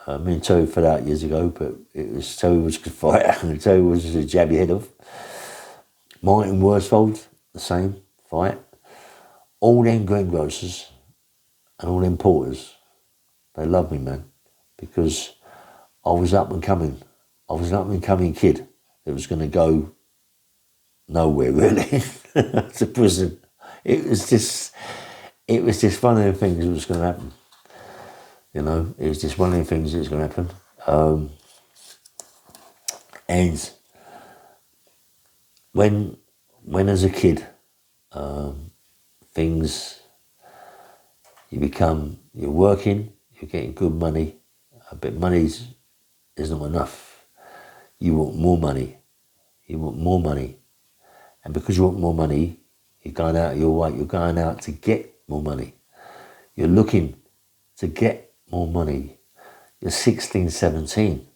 Me and Terry fell out years ago, but it was Terry Woods could fight, and Terry Woods was a jab your head off. Martin Worsfold, the same, fight. All them greengrocers and all them porters, they loved me, man, because I was up and coming. I was an up and coming kid that was going to go nowhere, really, to prison. It was just one of the things that was going to happen. You know, it was just one of the things that was going to happen. And when as a kid, things, you're working, you're getting good money, but money is not enough. You want more money. And because you want more money, You're going out of your way. You're going out to get more money. You're looking to get more money. You're 16, 17.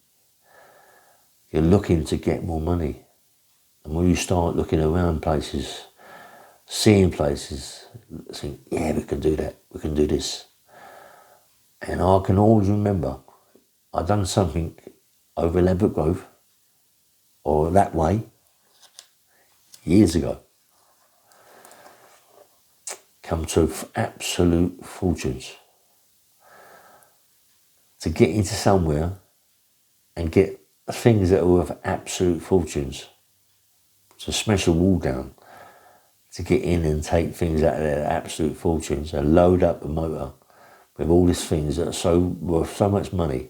You're looking to get more money. And when you start looking around places, seeing places, saying, yeah, we can do that. We can do this. And I can always remember I'd done something over Ladbroke Grove or that way years ago. Come to absolute fortunes. To get into somewhere and get things that are worth absolute fortunes. To smash a wall down. To get in and take things out of their absolute fortunes and load up a motor with all these things that are worth so much money,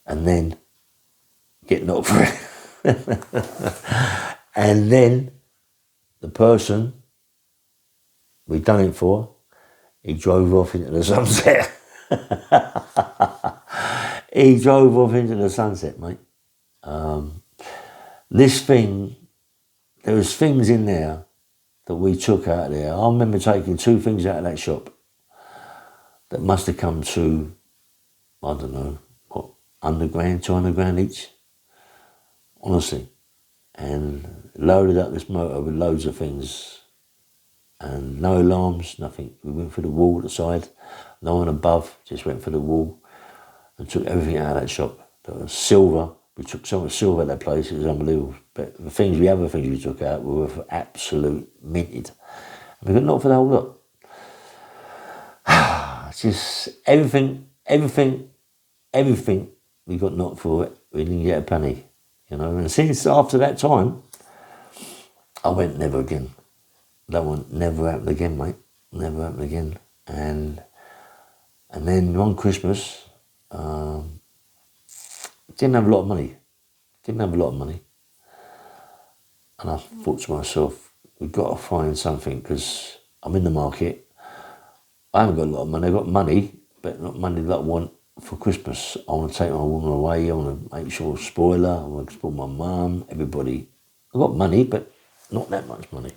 and then get knocked for it. And then the person we'd done it for, he drove off into the sunset. He drove off into the sunset, mate. This thing, there was things in there that we took out of there. I remember taking 2 things out of that shop that must have come to, I don't know, what, 100 grand, 200 grand each, honestly. And loaded up this motor with loads of things. And no alarms, nothing. We went for the wall at the side. No one above, just went for the wall and took everything out of that shop. There was silver. We took so much silver at that place, it was unbelievable. But the other things we took out were for absolute minted. And we got knocked for the whole lot. Just everything we got knocked for it. We didn't get a penny, you know. And since after that time, I went never again. That one never happened again, mate. Never happened again. And then one Christmas, didn't have a lot of money. And I thought to myself, we've got to find something, because I'm in the market. I haven't got a lot of money. I've got money, but not money that I want for Christmas. I want to take my woman away. I want to make sure spoil her. I want to spoil my mum, everybody. I've got money, but not that much money.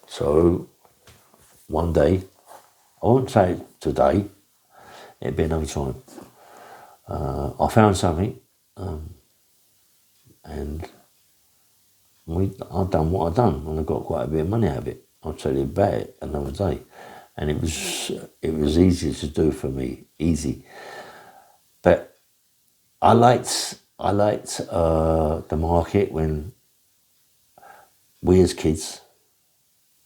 So one day, I won't say it today, it'd be another time. I found something, and I've done what I've done, and I got quite a bit of money out of it. I'll tell you about it another day. And it was easy to do for me, easy. But I liked the market when we as kids,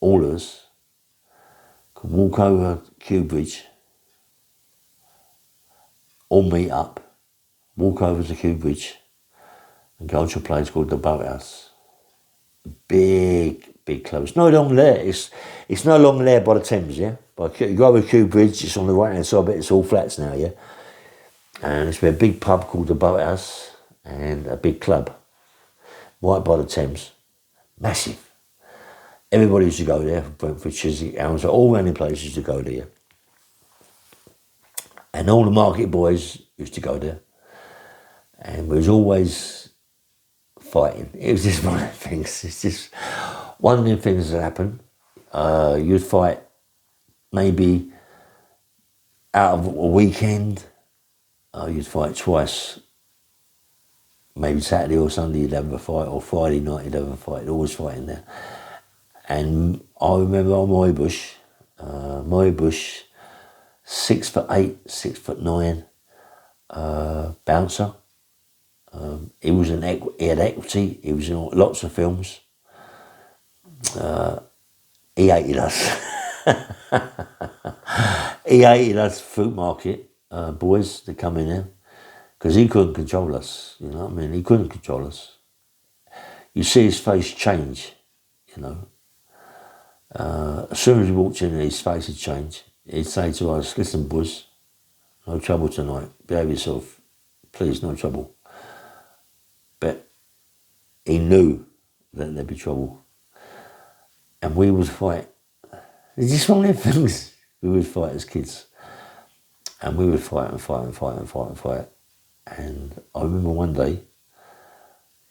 all of us, could walk over Kew Bridge, all meet up, walk over to Kew Bridge and go to a place called the Boathouse. Big club. It's no longer there. It's no longer there by the Thames, yeah? You go over Kew Bridge, it's on the right hand side, but it's all flats now, yeah? And it's a big pub called the Boathouse and a big club right by the Thames. Massive. Everybody used to go there, Brentford, Chiswick, Elms, all around the places to go there. And all the market boys used to go there. And we was always fighting. It was just one of the things. It's just one of the things that happened. You'd fight maybe out of a weekend. You'd fight twice. Maybe Saturday or Sunday you'd have a fight, or Friday night you'd have a fight. Always fighting there. And I remember on my bush, 6'8", 6'9", bouncer. He had equity. He was in lots of films. He hated us. He hated us, food market boys that come in there, because he couldn't control us. You know what I mean? He couldn't control us. You see his face change. You know. As soon as he walked in, his face would change. He'd say to us, "Listen, boys, no trouble tonight. Behave yourself. Please, no trouble." But he knew that there'd be trouble. And we would fight. It's just one of the things we would fight as kids. And we would fight and fight and fight and fight and fight. And I remember one day,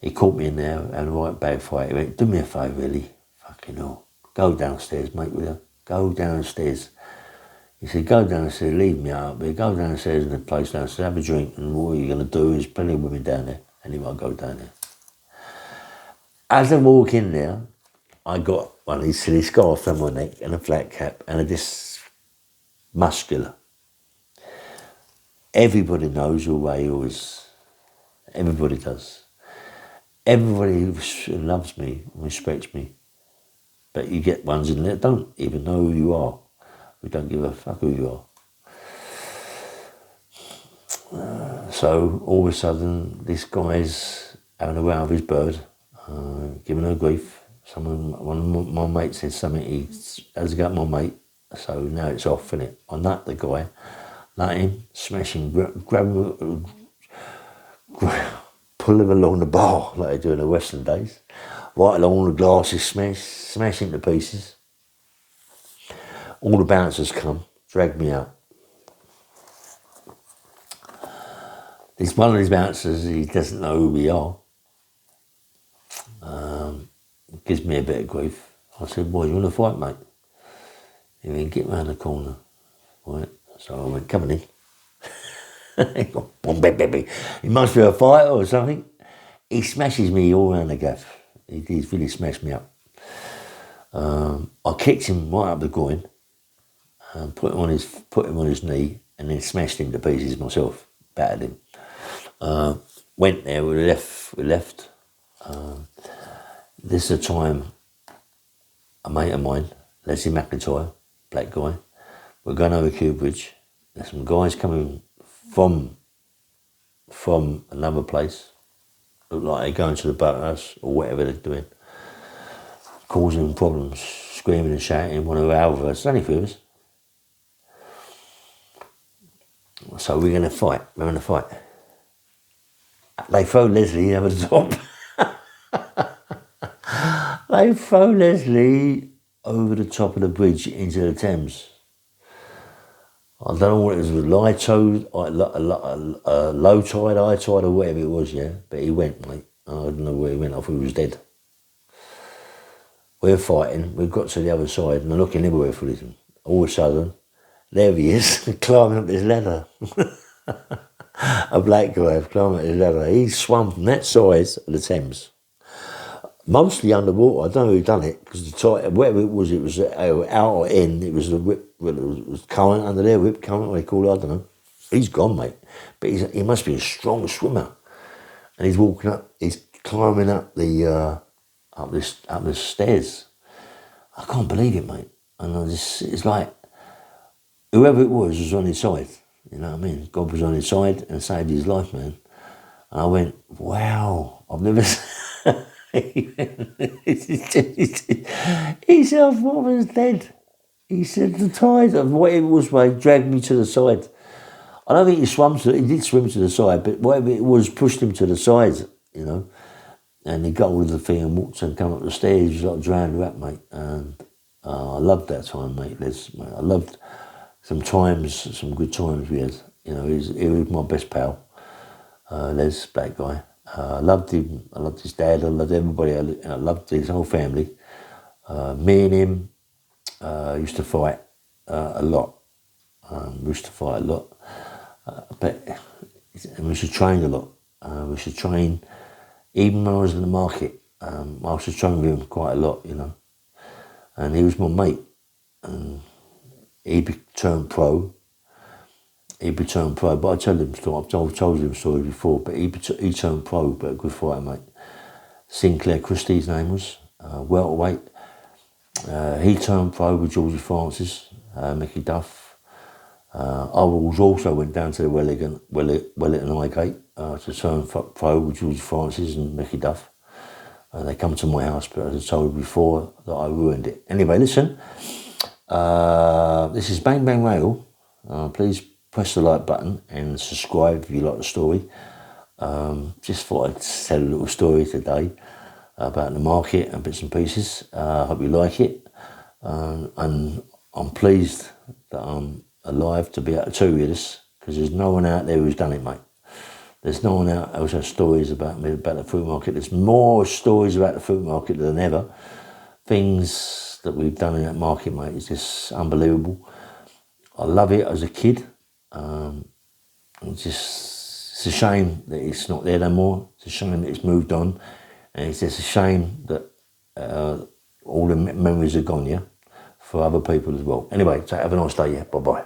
He caught me in there and a right bad fight. He went, do me a favour, Ellie. Fucking hell. Go downstairs, mate, will you? Go downstairs. He said, go downstairs, leave me out here. Go downstairs in the place downstairs, have a drink, and what you're going to do is plenty of women down there. Anyway, I'll go down there. As I walk in there, I got one of these silly scarves on my neck and a flat cap and this muscular. Everybody knows who Ray is. Everybody does. Everybody who loves me, respects me. But you get ones in there that don't even know who you are. Who don't give a fuck who you are. So all of a sudden, this guy's having a row with his bird, giving her grief. One of my mates said something, he has got my mate, so now it's off, innit? I nut the guy, nut him, smash him, grab him, pull him along the bar like they do in the Western days, right along the glasses, smash into pieces. All the bouncers come, drag me out. It's one of these bouncers, he doesn't know who we are. Gives me a bit of grief. I said, boy, you want to fight, mate? He went, get round the corner. Right? So I went, come on in. He must be a fighter or something. He smashes me all around the gaff. He's really smashed me up. I kicked him right up the groin, put him on his knee, and then smashed him to pieces myself, battered him. Went there, we left. This is a time a mate of mine, Leslie McIntyre, black guy, we're going over Kew Bridge. There's some guys coming from another place, look like they're going to the boathouse or whatever they're doing, causing problems, screaming and shouting, one of our us, only few of us. So we're going to fight, we're going to fight. They throw Leslie over the top. They throw Leslie over the top of the bridge into the Thames. I don't know what it was, low tide, high tide, or whatever it was, yeah. But he went, mate. I don't know where he went. I thought he was dead. We're fighting. We've got to the other side, and I'm looking everywhere for him. All of a sudden, there he is, climbing up this ladder. A black guy climbing up this ladder. He swam from that side of the Thames. Mostly underwater. I don't know who done it, because the tide, whatever it was out or in, it was the whip, well, it was current under there, whip current, what they call it, I don't know. He's gone, mate. But he must be a strong swimmer. And he's walking up, he's climbing up up the stairs. I can't believe it, mate. And it's like, whoever it was on his side. You know what I mean? God was on his side and saved his life, man. And I went, wow, I've never... He said, I thought I was dead. He said, the tide of whatever it was, mate, dragged me to the side. I don't think he did swim to the side, but whatever it was pushed him to the side, you know. And he got all of the thing and walked and come up the stairs. He was like drowned rat, mate. And I loved that time, mate, Les. Mate. I loved some good times we had. You know, he was my best pal, Les, black guy. I loved him, I loved his dad, I loved everybody, I loved his whole family. Me and him used to fight a lot. We used to fight a lot. And we used to train a lot. We used to train, even when I was in the market, I used to train with him quite a lot, you know. And he was my mate. And he turned pro. But I tell him story. I've told him story before. But he turned pro, but a good fighter, mate. Sinclair Christie's name was, welterweight. He turned pro with Georgie Francis, Mickey Duff. I also went down to the Wellington Highgate to turn pro with Georgie Francis and Mickey Duff. They come to my house, but as I told you before, that I ruined it. Anyway, listen. This is Bang Bang Rail. Please press the like button and subscribe if you like the story. Just thought I'd tell a little story today about the market and bits and pieces. I hope you like it. And I'm pleased that I'm alive to be able to tell you this, because there's no one out there who's done it, mate. There's no one else has stories about me about the fruit market. There's more stories about the fruit market than ever. Things that we've done in that market, mate, is just unbelievable. I love it as a kid. It's a shame that it's not there no more. It's a shame that it's moved on, and it's just a shame that all the memories are gone, yeah, for other people as well. Anyway, so have a nice day, yeah. Bye bye.